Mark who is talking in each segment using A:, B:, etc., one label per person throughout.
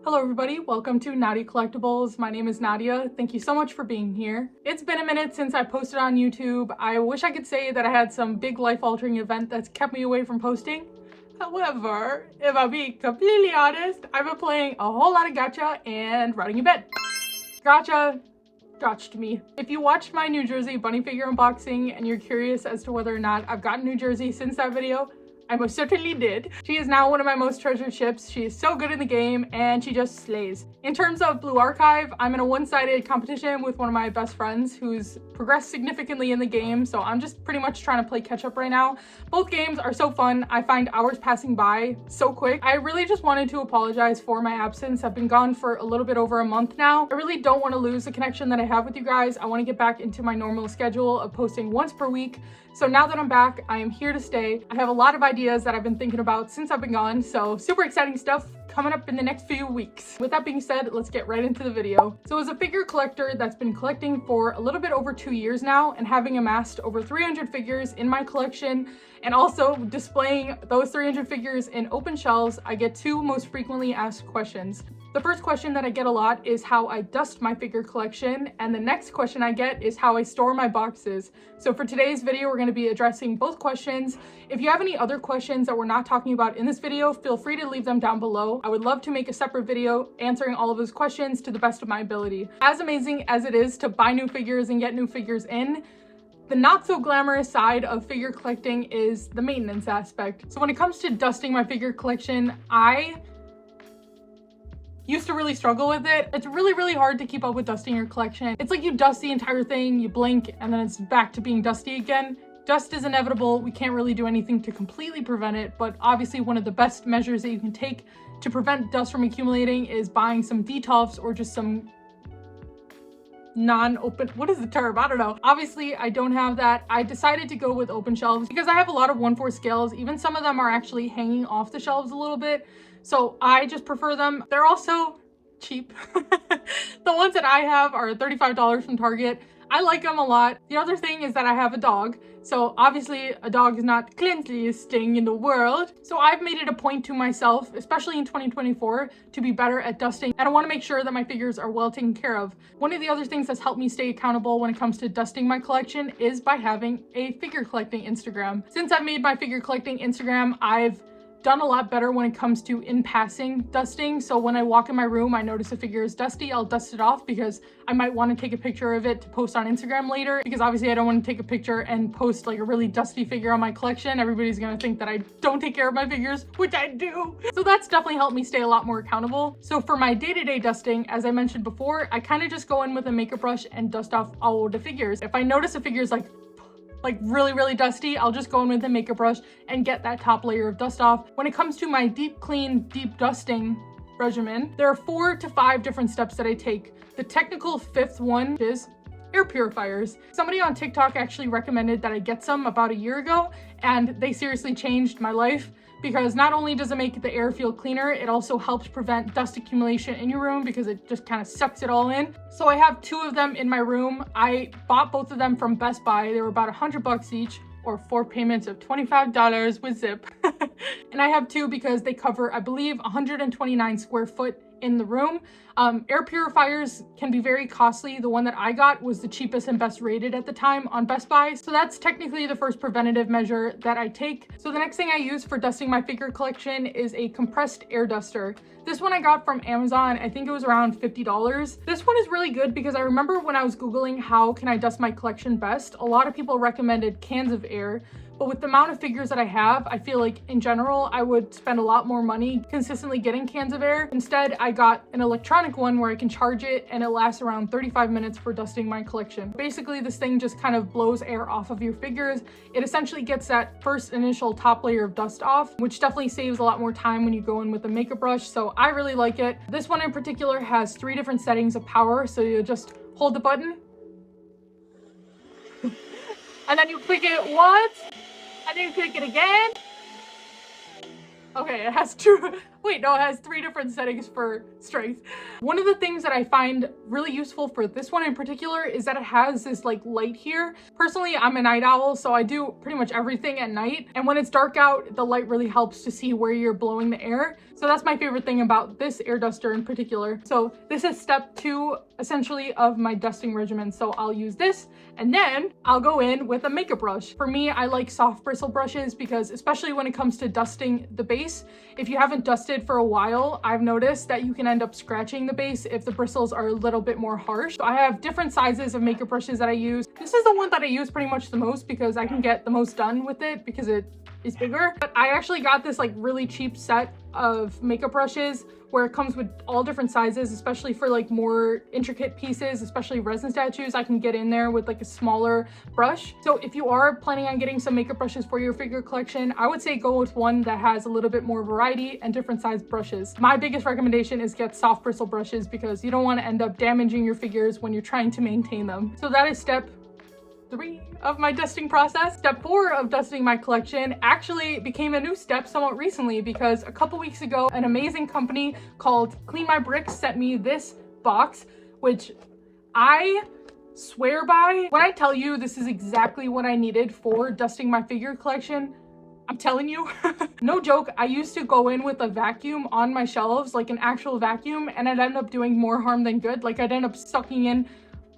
A: Hello everybody, welcome to Nadya Collectibles. My name is Nadya. Thank you so much for being here. It's been a minute since I posted on YouTube. I wish I could say that I had some big life-altering event that's kept me away from posting. However, if I'll be completely honest, I've been playing a whole lot of gacha and writing in bed. Gacha gotched me. If you watched my New Jersey bunny figure unboxing and you're curious as to whether or not I've gotten New Jersey since that video, I most certainly did. She is now one of my most treasured ships. She is so good in the game and she just slays. In terms of Blue Archive, I'm in a one-sided competition with one of my best friends who's progressed significantly in the game, so I'm just pretty much trying to play catch up right now. Both games are so fun. I find hours passing by so quick. I really just wanted to apologize for my absence. I've been gone for a little bit over a month now. I really don't want to lose the connection that I have with you guys. I want to get back into my normal schedule of posting once per week. So now that I'm back, I am here to stay. I have a lot of ideas that I've been thinking about since I've been gone, so super exciting stuff coming up in the next few weeks. With that being said, let's get right into the video. So as a figure collector that's been collecting for a little bit over 2 years now and having amassed over 300 figures in my collection and also displaying those 300 figures in open shelves, I get two most frequently asked questions. The first question that I get a lot is how I dust my figure collection, and the next question I get is how I store my boxes. So for today's video, we're going to be addressing both questions. If you have any other questions that we're not talking about in this video, feel free to leave them down below. I would love to make a separate video answering all of those questions to the best of my ability. As amazing as it is to buy new figures and get new figures in, the not so glamorous side of figure collecting is the maintenance aspect. So when it comes to dusting my figure collection, I used to really struggle with it. It's really hard to keep up with dusting your collection. It's like you dust the entire thing, you blink, and then it's back to being dusty again. Dust is inevitable. We can't really do anything to completely prevent it, but obviously one of the best measures that you can take to prevent dust from accumulating is buying some detolfs or just some non-open, what is the term? I don't know. Obviously, I don't have that. I decided to go with open shelves because I have a lot of 1/4 scales. Even some of them are actually hanging off the shelves a little bit. So I just prefer them. They're also cheap. The ones that I have are $35 from Target. I like them a lot. The other thing is that I have a dog. So obviously a dog is not the cleanliest thing in the world. So I've made it a point to myself, especially in 2024, to be better at dusting. And I want to make sure that my figures are well taken care of. One of the other things that's helped me stay accountable when it comes to dusting my collection is by having a figure collecting Instagram. Since I've made my figure collecting Instagram, I've done a lot better when it comes to in passing dusting. So when I walk in my room, I notice a figure is dusty, I'll dust it off because I might want to take a picture of it to post on Instagram later, because obviously I don't want to take a picture and post like a really dusty figure on my collection. Everybody's gonna think that I don't take care of my figures, which I do. So that's definitely helped me stay a lot more accountable. So for my day-to-day dusting, as I mentioned before, I kind of just go in with a makeup brush and dust off all of the figures. If I notice a figure is like really dusty, I'll just go in with a makeup brush and get that top layer of dust off. When it comes to my deep clean, deep dusting regimen, there are 4 to 5 different steps that I take. The technical 5th one is air purifiers. Somebody on TikTok actually recommended that I get some about a year ago, and they seriously changed my life, because not only does it make the air feel cleaner, it also helps prevent dust accumulation in your room because it just kind of sucks it all in. So I have 2 of them in my room. I bought both of them from Best Buy. They were about $100 each, or 4 payments of $25 with zip. And I have 2 because they cover, I believe, 129 square foot in the room. Air purifiers can be very costly. The one that I got was the cheapest and best rated at the time on Best Buy. So that's technically the first preventative measure that I take. So the next thing I use for dusting my figure collection is a compressed air duster. This one I got from Amazon. I think it was around $50. This one is really good because I remember when I was Googling how can I dust my collection best, a lot of people recommended cans of air. But with the amount of figures that I have, I feel like in general, I would spend a lot more money consistently getting cans of air. Instead, I got an electronic one where I can charge it and it lasts around 35 minutes for dusting my collection. Basically, this thing just kind of blows air off of your figures. It essentially gets that first initial top layer of dust off, which definitely saves a lot more time when you go in with a makeup brush. So I really like it. This one in particular has 3 different settings of power. So you just hold the button and then you click it once, and then you click it again. Okay, it has 2. Wait, no, it has 3 different settings for strength. One of the things that I find really useful for this one in particular is that it has this like light here. Personally, I'm a night owl, so I do pretty much everything at night. And when it's dark out, the light really helps to see where you're blowing the air. So that's my favorite thing about this air duster in particular. So this is step 2 essentially of my dusting regimen. So I'll use this and then I'll go in with a makeup brush. For me, I like soft bristle brushes because especially when it comes to dusting the base, if you haven't dusted for a while, I've noticed that you can end up scratching the base if the bristles are a little bit more harsh. So I have different sizes of makeup brushes that I use. This is the one that I use pretty much the most because I can get the most done with it because it is bigger. But I actually got this like really cheap set of makeup brushes where it comes with all different sizes, especially for like more intricate pieces, especially resin statues. I can get in there with like a smaller brush. So if you are planning on getting some makeup brushes for your figure collection, I would say go with one that has a little bit more variety and different size brushes. My biggest recommendation is get soft bristle brushes because you don't want to end up damaging your figures when you're trying to maintain them. So that is step 3 of my dusting process. Step 4 of dusting my collection actually became a new step somewhat recently because a couple weeks ago, an amazing company called Clean My Bricks sent me this box, which I swear by. When I tell you this is exactly what I needed for dusting my figure collection, I'm telling you. No joke, I used to go in with a vacuum on my shelves, like an actual vacuum, and I'd end up doing more harm than good. Like I'd end up sucking in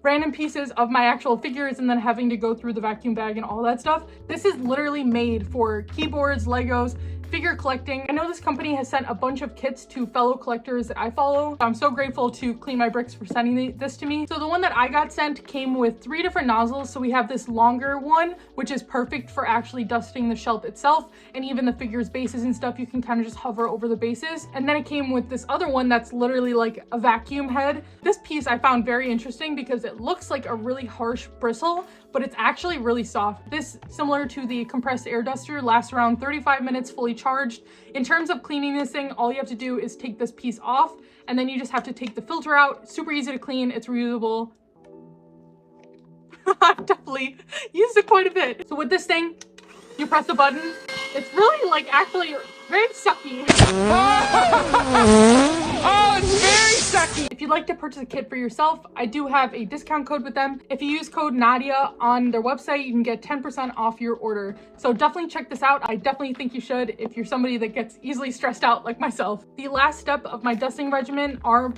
A: random pieces of my actual figures and then having to go through the vacuum bag and all that stuff. This is literally made for keyboards, Legos, figure collecting. I know this company has sent a bunch of kits to fellow collectors that I follow. I'm so grateful to Clean My Bricks for sending this to me. So the one that I got sent came with 3 different nozzles. So we have this longer one, which is perfect for actually dusting the shelf itself and even the figures bases and stuff. You can kind of just hover over the bases. And then it came with this other one that's literally like a vacuum head. This piece I found very interesting because it looks like a really harsh bristle, but it's actually really soft. This, similar to the compressed air duster, lasts around 35 minutes fully charged. In terms of cleaning this thing, all you have to do is take this piece off and then you just have to take the filter out. Super easy to clean, it's reusable. I've definitely used it quite a bit. So with this thing, you press the button. It's really like actually very sucky.
B: Oh, it's very sucky.
A: If you'd like to purchase a kit for yourself, I do have a discount code with them. If you use code Nadya on their website, you can get 10% off your order. So definitely check this out. I definitely think you should if you're somebody that gets easily stressed out like myself. The last step of my dusting regimen are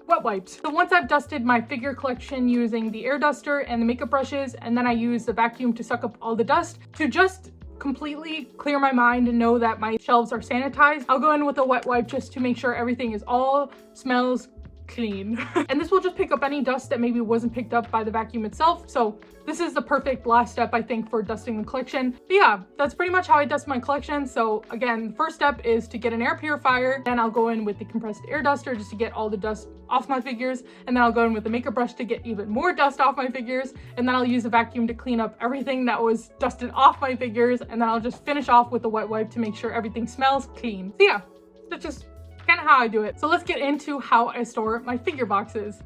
A: wet wipes. So once I've dusted my figure collection using the air duster and the makeup brushes, and then I use the vacuum to suck up all the dust, to just completely clear my mind and know that my shelves are sanitized, I'll go in with a wet wipe just to make sure everything is all smells clean. And this will just pick up any dust that maybe wasn't picked up by the vacuum itself. So this is the perfect last step, I think, for dusting the collection. But yeah, that's pretty much how I dust my collection. So again, the first step is to get an air purifier. Then I'll go in with the compressed air duster just to get all the dust off my figures. And then I'll go in with the makeup brush to get even more dust off my figures. And then I'll use a vacuum to clean up everything that was dusted off my figures. And then I'll just finish off with the wet wipe to make sure everything smells clean. So yeah, that's just kind of how I do it. So let's get into how I store my figure boxes.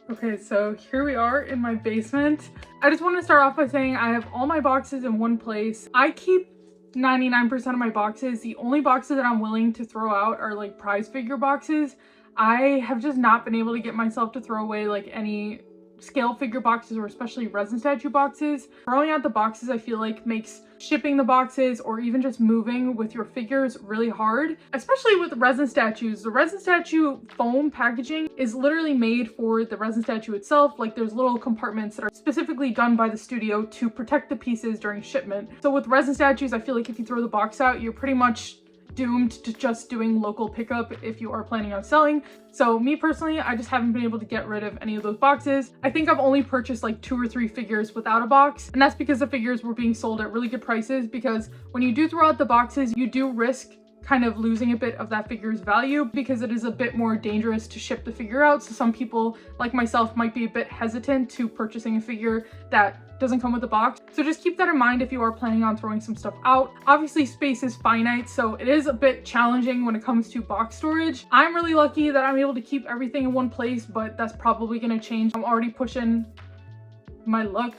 A: Okay, so here we are in my basement. I just want to start off by saying I have all my boxes in one place. I keep 99% of my boxes. The only boxes that I'm willing to throw out are like prize figure boxes. I have just not been able to get myself to throw away like any scale figure boxes or especially resin statue boxes. Throwing out the boxes I feel like makes shipping the boxes or even just moving with your figures really hard, especially with resin statues. The resin statue foam packaging is literally made for the resin statue itself. Like there's little compartments that are specifically done by the studio to protect the pieces during shipment. So with resin statues, I feel like if you throw the box out, you're pretty much doomed to just doing local pickup if you are planning on selling. So me personally, I just haven't been able to get rid of any of those boxes. I think I've only purchased like 2 or 3 figures without a box, and that's because the figures were being sold at really good prices, because when you do throw out the boxes, you do risk kind of losing a bit of that figure's value because it is a bit more dangerous to ship the figure out. So some people like myself might be a bit hesitant to purchasing a figure that doesn't come with a box. So just keep that in mind if you are planning on throwing some stuff out. Obviously space is finite, so it is a bit challenging when it comes to box storage. I'm really lucky that I'm able to keep everything in one place, but that's probably going to change. I'm already pushing my luck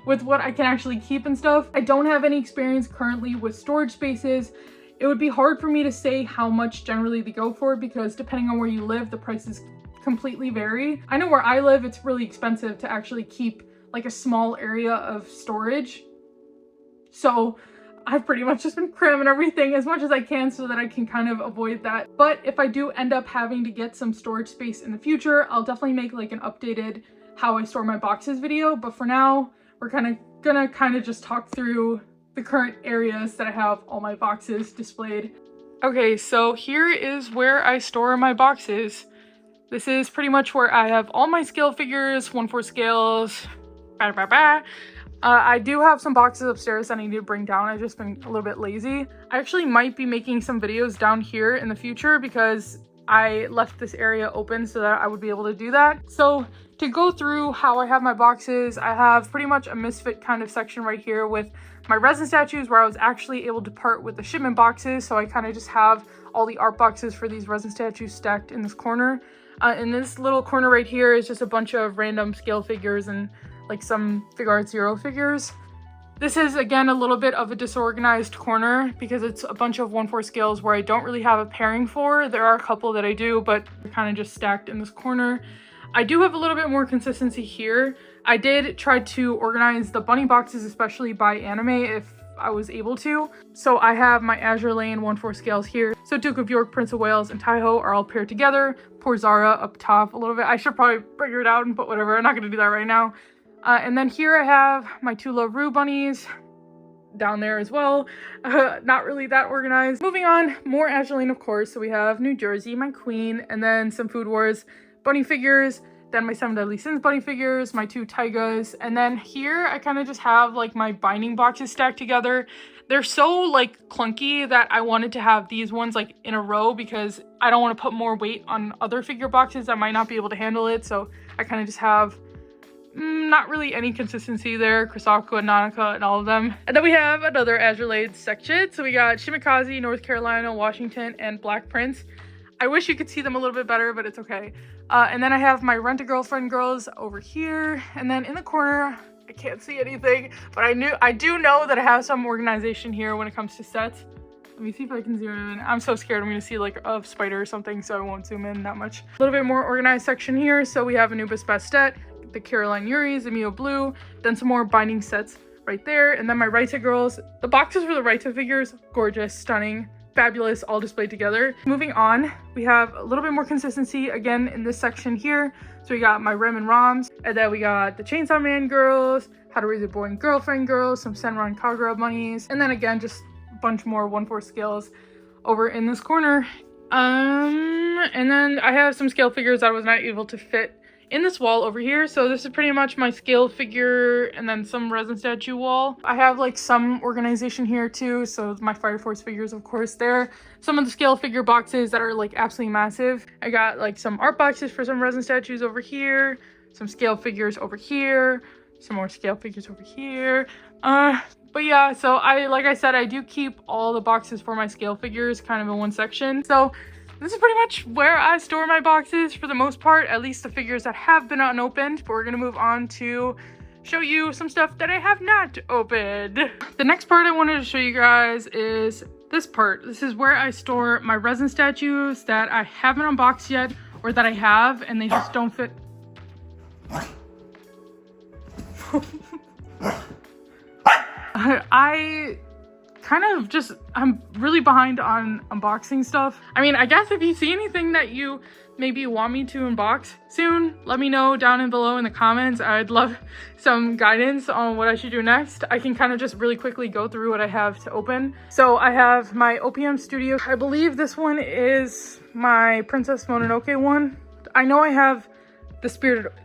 A: with what I can actually keep and stuff. I don't have any experience currently with storage spaces. it would be hard for me to say how much generally they go for because depending on where you live, the prices completely vary. I know where I live, it's really expensive to actually keep like a small area of storage. So I've pretty much just been cramming everything as much as I can so that I can kind of avoid that. But if I do end up having to get some storage space in the future, I'll definitely make like an updated how I store my boxes video. But for now, we're gonna just talk through the current areas that I have all my boxes displayed. Okay, so here is where I store my boxes. This is pretty much where I have all my scale figures, 1/4 scales, I do have some boxes upstairs that I need to bring down. I've just been a little bit lazy. I actually might be making some videos down here in the future because I left this area open so that I would be able to do that. So to go through how I have my boxes, I have pretty much a misfit kind of section right here with my resin statues where I was actually able to part with the shipment boxes. So I kind of just have all the art boxes for these resin statues stacked in this corner. In this little corner right here is just a bunch of random scale figures and like some Figure Art Zero figures. This is again a little bit of a disorganized corner because it's a bunch of 1/4 scales where I don't really have a pairing for. There are a couple that I do, but they're kind of just stacked in this corner. I do have a little bit more consistency here. I did try to organize the bunny boxes, especially by anime if I was able to. So I have my Azur Lane 1/4 scales here. So Duke of York, Prince of Wales, and Taiho are all paired together. Poor Zara up top a little bit. I should probably figure it out, but whatever. I'm not gonna do that right now. And then here I have my 2 Love Rue bunnies down there as well. Not really that organized. Moving on, more Azur Lane, of course. So we have New Jersey, my queen, and then some Food Wars bunny figures. Then my 7 Deadly Sins bunny figures, my 2 Taigas. And then here I kind of just have like my binding boxes stacked together. They're so like clunky that I wanted to have these ones like in a row because I don't want to put more weight on other figure boxes that might not be able to handle it. So I kind of just have not really any consistency there. Krisaku and Nanaka and all of them. And then we have another Azur Lane section. So we got Shimikaze, North Carolina, Washington, and Black Prince. I wish you could see them a little bit better, but it's okay. And then I have my Rent-A-Girlfriend girls over here. And then in the corner, I can't see anything, but I do know that I have some organization here when it comes to sets. Let me see if I can zoom in. I'm so scared I'm gonna see like a spider or something, so I won't zoom in that much. A little bit more organized section here. So we have Anubis Bastet, the Caroline Yuris, the Mio Blue, then some more binding sets right there. And then my Raita girls. The boxes for the Raita figures, gorgeous, stunning, fabulous, all displayed together. Moving on, we have a little bit more consistency again in this section here. So we got my Rem and Roms, and then we got the Chainsaw Man girls, How to Raise a Boy and Girlfriend girls, some Senran Kagura bunnies, and then again just a bunch more 1/4 scales over in this corner. And then I have some scale figures that I was not able to fit in this wall over here. So this is pretty much my scale figure and then some resin statue wall. I have like some organization here too. So my Fire Force figures, of course, there. Some of the scale figure boxes that are like absolutely massive. I got like some art boxes for some resin statues over here, some scale figures over here, some more scale figures over here. But yeah, so like I said, I do keep all the boxes for my scale figures kind of in one section. So this is pretty much where I store my boxes for the most part, at least the figures that have been unopened. But we're gonna move on to show you some stuff that I have not opened. The next part I wanted to show you guys is this part. This is where I store my resin statues that I haven't unboxed yet or that I have and they just don't fit. I'm really behind on unboxing stuff. I mean, I guess if you see anything that you maybe want me to unbox soon, let me know down below in the comments. I'd love some guidance on what I should do next. I can kind of just really quickly go through what I have to open. So I have my OPM Studio. I believe this one is my Princess Mononoke one. I know I have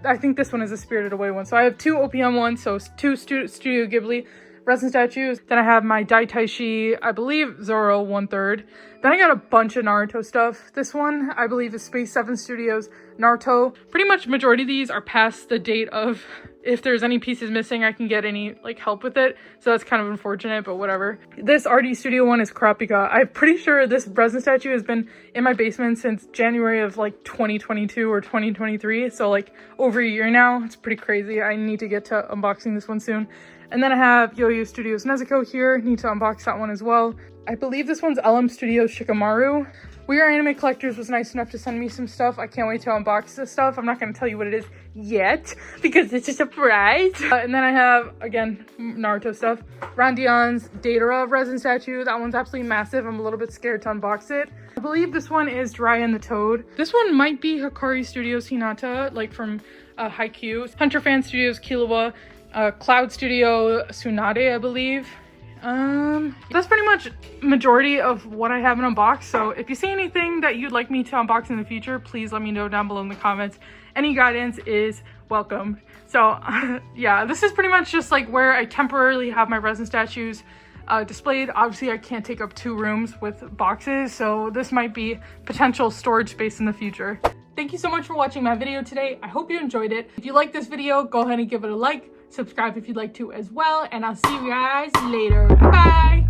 A: I think this one is a Spirited Away one. So I have 2 OPM ones, so 2 Studio Ghibli resin statues. Then I have my Dai Taishi, I believe Zoro 1/3. Then I got a bunch of Naruto stuff. This one, I believe, is Space 7 Studios Naruto. Pretty much majority of these are past the date of if there's any pieces missing, I can get any like help with it. So that's kind of unfortunate, but whatever. This RD Studio one is Kurapika. I'm pretty sure this resin statue has been in my basement since January of like 2022 or 2023. So like over a year now. It's pretty crazy. I need to get to unboxing this one soon. And then I have Yo-Yo Studios Nezuko here. Need to unbox that one as well. I believe this one's LM Studios Shikamaru. We Are Anime Collectors was nice enough to send me some stuff. I can't wait to unbox this stuff. I'm not going to tell you what it is yet because it's a surprise. And then I have, again, Naruto stuff. Randion's Datara Resin Statue. That one's absolutely massive. I'm a little bit scared to unbox it. I believe this one is Dry and the Toad. This one might be Hikari Studios Hinata, like from Haikyuu. Hunter Fan Studios Killua. Cloud Studio Tsunade, I believe. That's pretty much majority of what I haven't unboxed. So if you see anything that you'd like me to unbox in the future, please let me know down below in the comments. Any guidance is welcome. So yeah, this is pretty much just like where I temporarily have my resin statues displayed. Obviously I can't take up 2 rooms with boxes, so this might be potential storage space in the future. Thank you so much for watching my video today. I hope you enjoyed it. If you like this video, go ahead and give it a like. Subscribe if you'd like to as well, and I'll see you guys later. Bye.